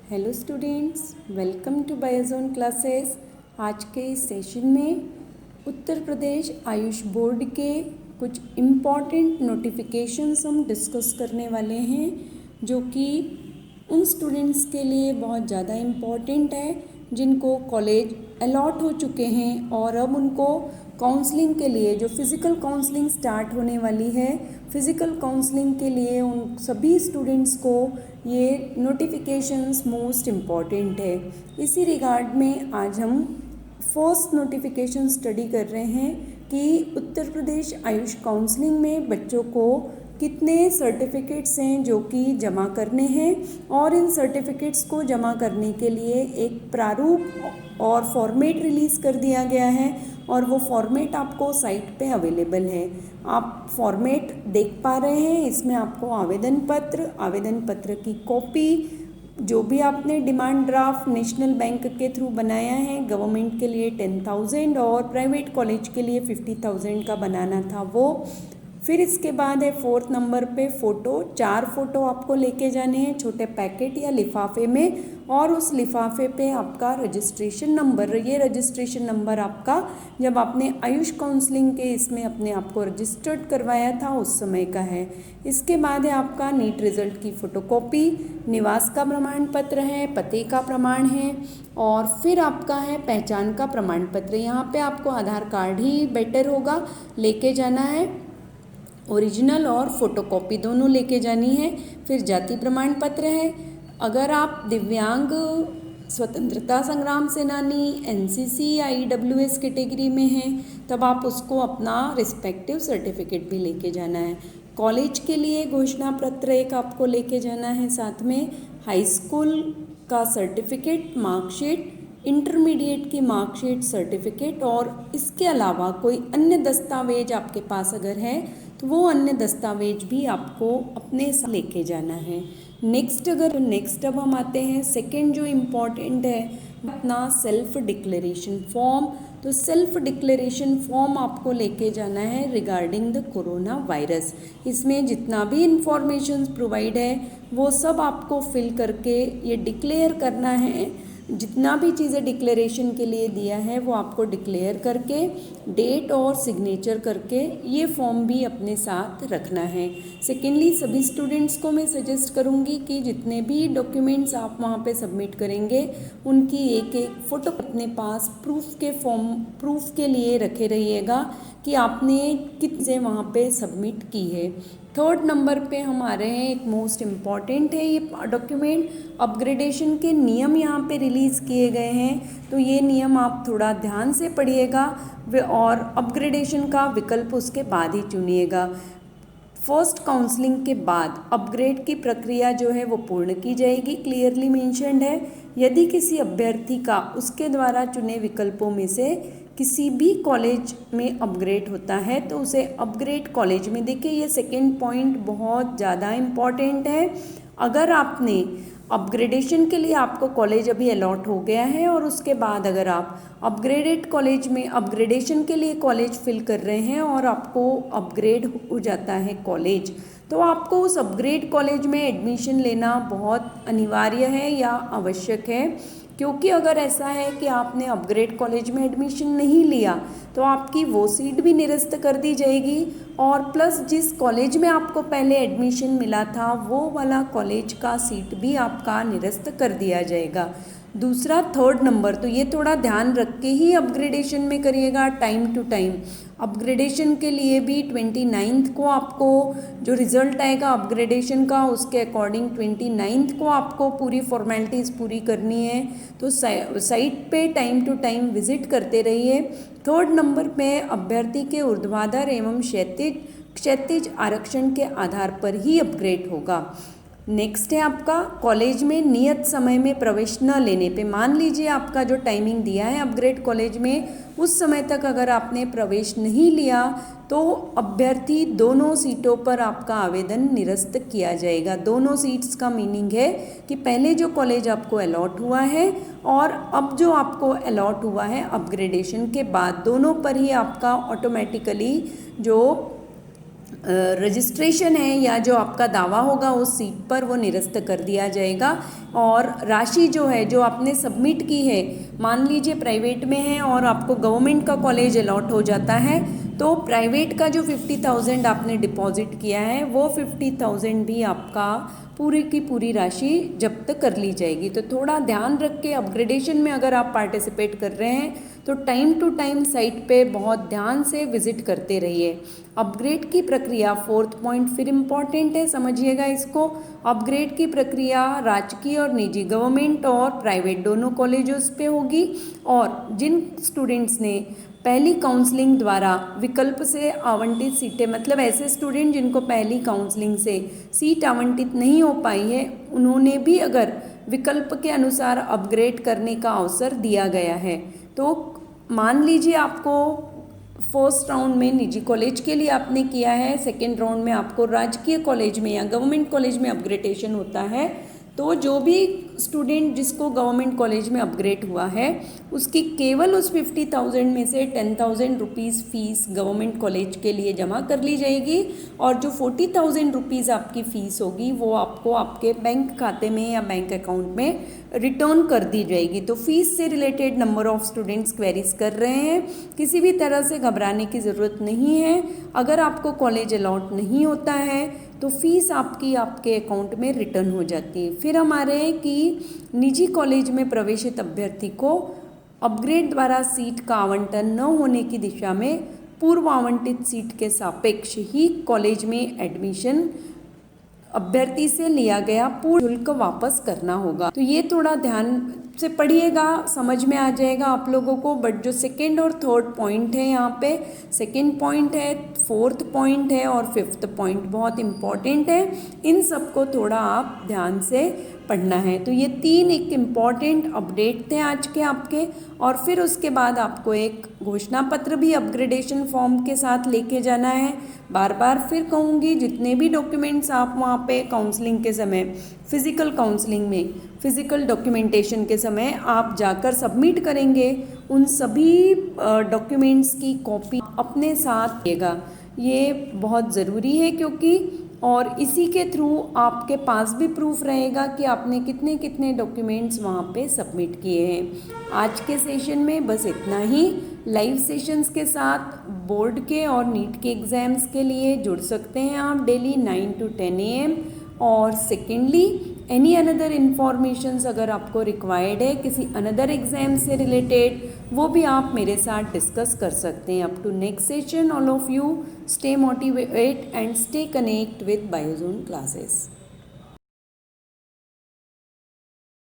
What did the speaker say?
Hello students, welcome to Biozone classes. आज के इस सेशन में उत्तर प्रदेश आयुष बोर्ड के कुछ इम्पॉर्टेंट नोटिफिकेशंस हम डिस्कस करने वाले हैं, जो कि उन स्टूडेंट्स के लिए बहुत ज़्यादा इम्पॉर्टेंट है जिनको कॉलेज अलॉट हो चुके हैं और अब उनको काउंसलिंग के लिए जो फ़िज़िकल काउंसलिंग स्टार्ट होने वाली है, फ़िज़िकल काउंसलिंग के लिए उन सभी स्टूडेंट्स को ये नोटिफिकेशंस मोस्ट इम्पॉर्टेंट है। इसी रिगार्ड में आज हम फर्स्ट नोटिफिकेशन स्टडी कर रहे हैं कि उत्तर प्रदेश आयुष काउंसलिंग में बच्चों को कितने सर्टिफिकेट्स हैं जो कि जमा करने हैं, और इन सर्टिफिकेट्स को जमा करने के लिए एक प्रारूप और फॉर्मेट रिलीज़ कर दिया गया है और वो फॉर्मेट आपको साइट पे अवेलेबल है। आप फॉर्मेट देख पा रहे हैं। इसमें आपको आवेदन पत्र की कॉपी, जो भी आपने डिमांड ड्राफ्ट नेशनल बैंक के थ्रू बनाया है, गवर्नमेंट के लिए 10,000 और प्राइवेट कॉलेज के लिए 50,000 का बनाना था वो। फिर इसके बाद है 4th नंबर पे फ़ोटो। 4 फ़ोटो आपको लेके जाने हैं छोटे पैकेट या लिफाफे में, और उस लिफाफे पे आपका रजिस्ट्रेशन नंबर, ये रजिस्ट्रेशन नंबर आपका जब आपने आयुष काउंसलिंग के इसमें अपने आप को रजिस्टर्ड करवाया था उस समय का है। इसके बाद है आपका नीट रिज़ल्ट की फ़ोटोकॉपी, निवास का प्रमाण पत्र है, पते का प्रमाण है, और फिर आपका है पहचान का प्रमाण पत्र। यहाँ पे आपको आधार कार्ड ही बेटर होगा लेके जाना है, ओरिजिनल और फोटोकॉपी दोनों लेके जानी है। फिर जाति प्रमाण पत्र है। अगर आप दिव्यांग, स्वतंत्रता संग्राम सेनानी, एनसीसी या ईडब्ल्यूएस कैटेगरी में हैं, तब आप उसको अपना रिस्पेक्टिव सर्टिफिकेट भी लेके जाना है। कॉलेज के लिए घोषणा पत्र एक आपको लेके जाना है, साथ में हाई स्कूल का सर्टिफिकेट, मार्कशीट, इंटरमीडिएट की मार्कशीट, सर्टिफिकेट, और इसके अलावा कोई अन्य दस्तावेज आपके पास अगर है तो वो अन्य दस्तावेज भी आपको अपने साथ लेके जाना है। नेक्स्ट अब हम आते हैं सेकंड जो इम्पॉर्टेंट है, अपना सेल्फ डिक्लेरेशन फॉर्म। तो सेल्फ डिक्लेरेशन फॉर्म आपको लेके जाना है रिगार्डिंग द कोरोना वायरस। इसमें जितना भी इंफॉर्मेशन प्रोवाइड है वो सब आपको फिल करके ये डिक्लेयर करना है। जितना भी चीज़ें डिक्लेरेशन के लिए दिया है वो आपको डिक्लेयर करके डेट और सिग्नेचर करके ये फॉर्म भी अपने साथ रखना है। सेकेंडली, सभी स्टूडेंट्स को मैं सजेस्ट करूँगी कि जितने भी डॉक्यूमेंट्स आप वहाँ पे सबमिट करेंगे उनकी एक फ़ोटो अपने पास प्रूफ के लिए रखे रहिएगा कि आपने कितने वहाँ पे सबमिट की है। थर्ड नंबर पे हम आ रहे हैं, एक मोस्ट इम्पॉर्टेंट है ये डॉक्यूमेंट, अपग्रेडेशन के नियम यहाँ पे रिलीज़ किए गए हैं। तो ये नियम आप थोड़ा ध्यान से पढ़िएगा और अपग्रेडेशन का विकल्प उसके बाद ही चुनिएगा। फर्स्ट काउंसलिंग के बाद अपग्रेड की प्रक्रिया जो है वो पूर्ण की जाएगी, क्लियरली मेंशन्ड है। यदि किसी अभ्यर्थी का उसके द्वारा चुने विकल्पों में से किसी भी कॉलेज में अपग्रेड होता है तो उसे अपग्रेड कॉलेज में, देखिए ये सेकंड पॉइंट बहुत ज़्यादा इम्पॉर्टेंट है। अगर आपने अपग्रेडेशन के लिए आपको कॉलेज अभी अलॉट हो गया है और उसके बाद अगर आप अपग्रेडेड कॉलेज में अपग्रेडेशन के लिए कॉलेज फिल कर रहे हैं और आपको अपग्रेड हो जाता है कॉलेज, तो आपको उस अपग्रेड कॉलेज में एडमिशन लेना बहुत अनिवार्य है या आवश्यक है। क्योंकि अगर ऐसा है कि आपने अपग्रेड कॉलेज में एडमिशन नहीं लिया तो आपकी वो सीट भी निरस्त कर दी जाएगी, और प्लस जिस कॉलेज में आपको पहले एडमिशन मिला था वो वाला कॉलेज का सीट भी आपका निरस्त कर दिया जाएगा। दूसरा, थर्ड नंबर, तो ये थोड़ा ध्यान रख के ही अपग्रेडेशन में करिएगा टाइम टू टाइम। अपग्रेडेशन के लिए भी 29 को आपको जो रिज़ल्ट आएगा अपग्रेडेशन का उसके अकॉर्डिंग 29 को आपको पूरी फॉर्मेलिटीज़ पूरी करनी है। तो साइट पे टाइम टू टाइम विज़िट करते रहिए। थर्ड नंबर पे अभ्यर्थी के ऊर्ध्वाधर एवं क्षैतिज आरक्षण के आधार पर ही अपग्रेड होगा। नेक्स्ट है आपका कॉलेज में नियत समय में प्रवेश न लेने पे, मान लीजिए आपका जो टाइमिंग दिया है अपग्रेड कॉलेज में उस समय तक अगर आपने प्रवेश नहीं लिया तो अभ्यर्थी दोनों सीटों पर आपका आवेदन निरस्त किया जाएगा। दोनों सीट्स का मीनिंग है कि पहले जो कॉलेज आपको अलॉट हुआ है और अब जो आपको अलॉट हुआ है अपग्रेडेशन के बाद, दोनों पर ही आपका ऑटोमेटिकली जो रजिस्ट्रेशन है या जो आपका दावा होगा उस सीट पर वो निरस्त कर दिया जाएगा। और राशि जो है जो आपने सबमिट की है, मान लीजिए प्राइवेट में है और आपको गवर्नमेंट का कॉलेज अलॉट हो जाता है, तो प्राइवेट का जो 50,000 आपने डिपॉजिट किया है वो 50,000 भी आपका पूरी की पूरी राशि जब्त कर ली जाएगी। तो थोड़ा ध्यान रख के अपग्रेडेशन में अगर आप पार्टिसिपेट कर रहे हैं तो टाइम टू टाइम साइट पे बहुत ध्यान से विजिट करते रहिए। अपग्रेड की प्रक्रिया, फोर्थ पॉइंट फिर इम्पॉर्टेंट है, समझिएगा इसको। अपग्रेड की प्रक्रिया राजकीय और निजी, गवर्नमेंट और प्राइवेट दोनों कॉलेजों पे होगी। और जिन स्टूडेंट्स ने पहली काउंसलिंग द्वारा विकल्प से आवंटित सीटें, मतलब ऐसे स्टूडेंट जिनको पहली काउंसलिंग से सीट आवंटित नहीं हो पाई है, उन्होंने भी अगर विकल्प के अनुसार अपग्रेड करने का अवसर दिया गया है, तो मान लीजिए आपको फर्स्ट राउंड में निजी कॉलेज के लिए आपने किया है, सेकेंड राउंड में आपको राजकीय कॉलेज में या गवर्नमेंट कॉलेज में अपग्रेडेशन होता है, तो जो भी स्टूडेंट जिसको गवर्नमेंट कॉलेज में अपग्रेड हुआ है उसकी केवल उस 50,000 में से 10,000 रुपीज़ फ़ीस गवर्नमेंट कॉलेज के लिए जमा कर ली जाएगी। और जो 40,000 रुपीज़ आपकी फ़ीस होगी वो आपको आपके बैंक खाते में या बैंक अकाउंट में रिटर्न कर दी जाएगी। तो फीस से related number of students queries कर रहे हैं, किसी भी तरह से घबराने की ज़रूरत नहीं है। अगर आपको कॉलेज अलॉट नहीं होता है तो फीस आपकी आपके अकाउंट में रिटर्न हो जाती है। फिर हमारे कि निजी कॉलेज में प्रवेशित अभ्यर्थी को अपग्रेड द्वारा सीट का आवंटन न होने की दिशा में पूर्व आवंटित सीट के सापेक्ष ही कॉलेज में एडमिशन अभ्यर्थी से लिया गया पूर्ण शुल्क वापस करना होगा। तो ये थोड़ा ध्यान से पढ़िएगा, समझ में आ जाएगा आप लोगों को। बट जो सेकेंड और थर्ड पॉइंट है, यहाँ पे सेकेंड पॉइंट है, फोर्थ पॉइंट है और फिफ्थ पॉइंट बहुत इम्पॉर्टेंट है। इन सबको थोड़ा आप ध्यान से पढ़ना है। तो ये तीन एक इम्पॉर्टेंट अपडेट थे आज के आपके। और फिर उसके बाद आपको एक घोषणा पत्र भी अपग्रेडेशन फॉर्म के साथ लेके जाना है। बार बार फिर कहूँगी, जितने भी डॉक्यूमेंट्स आप वहाँ पे काउंसलिंग के समय, फिज़िकल काउंसलिंग में फिज़िकल डॉक्यूमेंटेशन के समय आप जाकर सबमिट करेंगे, उन सभी डॉक्यूमेंट्स की कॉपी अपने साथ रखिएगा। ये बहुत ज़रूरी है क्योंकि और इसी के थ्रू आपके पास भी प्रूफ रहेगा कि आपने कितने कितने डॉक्यूमेंट्स वहाँ पे सबमिट किए हैं। आज के सेशन में बस इतना ही। लाइव सेशंस के साथ बोर्ड के और नीट के एग्ज़ाम्स के लिए जुड़ सकते हैं आप डेली 9 to 10 AM। और सेकेंडली एनी अनदर इन्फॉर्मेशंस अगर आपको रिक्वायर्ड है किसी अनदर एग्ज़ाम से रिलेटेड, वो भी आप मेरे साथ डिस्कस कर सकते हैं। Up to next session, all of you stay motivate and stay connect with Biozone classes.